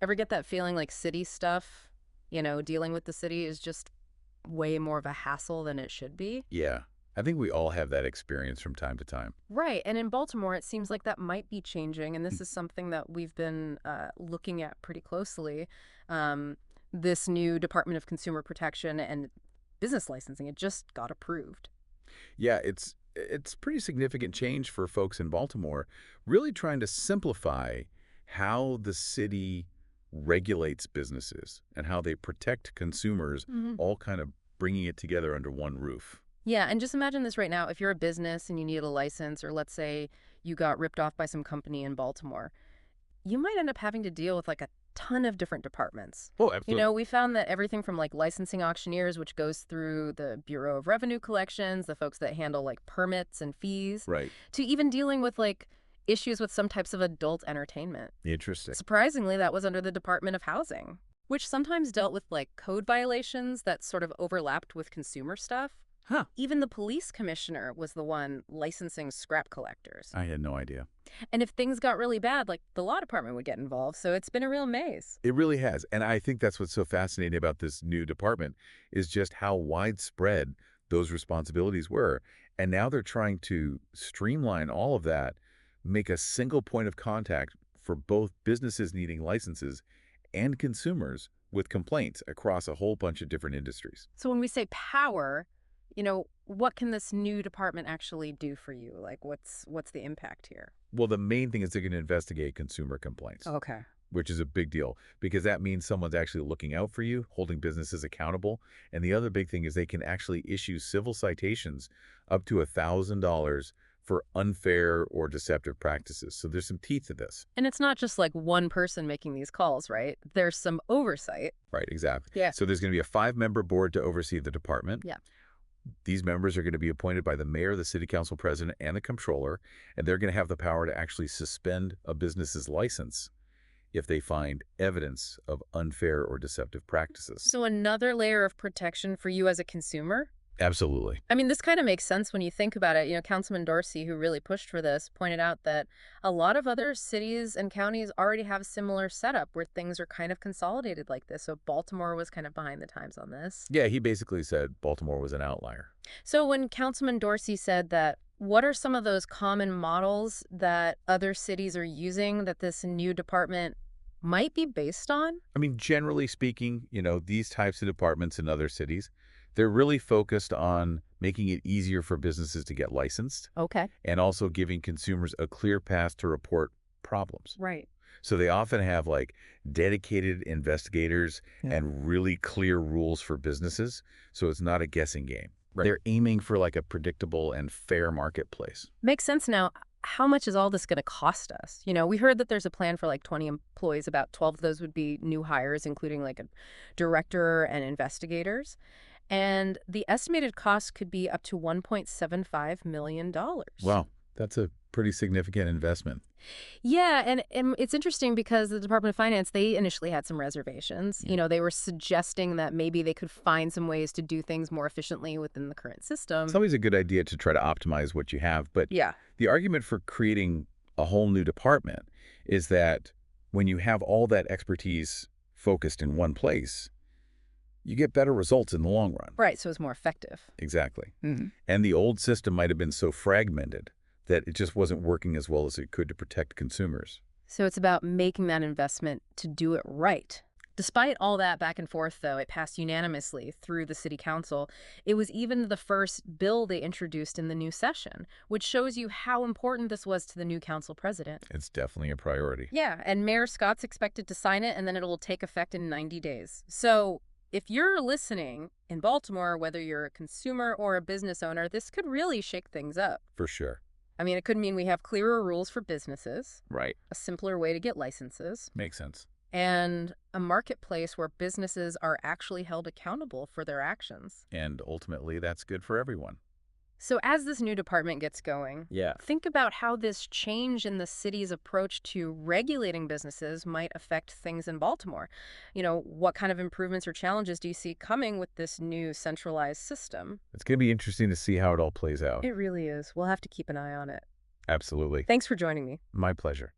Ever get that feeling like city stuff, dealing with the city is just way more of a hassle than it should be? Yeah, I think we all have that experience from time to time. Right. And in Baltimore, it seems like that might be changing. And this is something that we've been looking at pretty closely. Um, this new Department of Consumer Protection and Business Licensing, it just got approved. Yeah, it's pretty significant change for folks in Baltimore, really trying to simplify how the city regulates businesses and how they protect consumers, Hmm. all kind of bringing it together under one roof. Yeah. And just imagine this right now. If you're a business and you need a license, or let's say you got ripped off by some company in Baltimore, you might end up having to deal with like a ton of different departments. Oh, absolutely. We found that everything from like licensing auctioneers, which goes through the Bureau of Revenue Collections, the folks that handle like permits and fees, Right. to even dealing with like issues with some types of adult entertainment. Interesting. Surprisingly, that was under the Department of Housing, which sometimes dealt with like code violations that sort of overlapped with consumer stuff. Huh. Even the police commissioner was the one licensing scrap collectors. I had no idea. And if things got really bad, like the law department would get involved. So it's been a real maze. It really has. And I think that's what's so fascinating about this new department is just how widespread those responsibilities were. And now they're trying to streamline all of that, make a single point of contact for both businesses needing licenses and consumers with complaints across a whole bunch of different industries. So when we say power, what can this new department actually do for you? Like what's the impact here? Well, the main thing is they're going to investigate consumer complaints, Okay. which is a big deal because that means someone's actually looking out for you, holding businesses accountable. And the other big thing is they can actually issue civil citations up to $1,000 for unfair or deceptive practices. So there's some teeth to this. And it's not just like one person making these calls, right? There's some oversight. Right, exactly. Yeah. So there's going to be a 5-member board to oversee the department. Yeah. These members are going to be appointed by the mayor, the city council president, and the comptroller, and they're going to have the power to actually suspend a business's license if they find evidence of unfair or deceptive practices. So another layer of protection for you as a consumer? Absolutely. I mean, this kind of makes sense when you think about it. Councilman Dorsey, who really pushed for this, pointed out that a lot of other cities and counties already have similar setup where things are kind of consolidated like this. So Baltimore was kind of behind the times on this. Yeah, he basically said Baltimore was an outlier. So when Councilman Dorsey said that, what are some of those common models that other cities are using that this new department might be based on? I mean, generally speaking, these types of departments in other cities, they're really focused on making it easier for businesses to get licensed Okay. and also giving consumers a clear path to report problems. Right. So they often have like dedicated investigators Yeah. and really clear rules for businesses. So it's not a guessing game. Right. They're aiming for like a predictable and fair marketplace. Makes sense now. How much is all this going to cost us? We heard that there's a plan for like 20 employees. About 12 of those would be new hires, including like a director and investigators. And the estimated cost could be up to $1.75 million. Wow, that's a pretty significant investment. Yeah, and it's interesting because the Department of Finance, they initially had some reservations. Yeah. They were suggesting that maybe they could find some ways to do things more efficiently within the current system. It's always a good idea to try to optimize what you have, but Yeah. the argument for creating a whole new department is that when you have all that expertise focused in one place, you get better results in the long run. Right, so it's more effective. Exactly. Mhm. And the old system might have been so fragmented that it just wasn't working as well as it could to protect consumers. So it's about making that investment to do it right. Despite all that back and forth, though, it passed unanimously through the city council. It was even the first bill they introduced in the new session, which shows you how important this was to the new council president. It's definitely a priority. Yeah, and Mayor Scott's expected to sign it, and then it will take effect in 90 days. So if you're listening in Baltimore, whether you're a consumer or a business owner, this could really shake things up. For sure. I mean, it could mean we have clearer rules for businesses, Right. a simpler way to get licenses, Makes sense. and a marketplace where businesses are actually held accountable for their actions. And ultimately, that's good for everyone. So as this new department gets going, Yeah. think about how this change in the city's approach to regulating businesses might affect things in Baltimore. What kind of improvements or challenges do you see coming with this new centralized system? It's going to be interesting to see how it all plays out. It really is. We'll have to keep an eye on it. Absolutely. Thanks for joining me. My pleasure.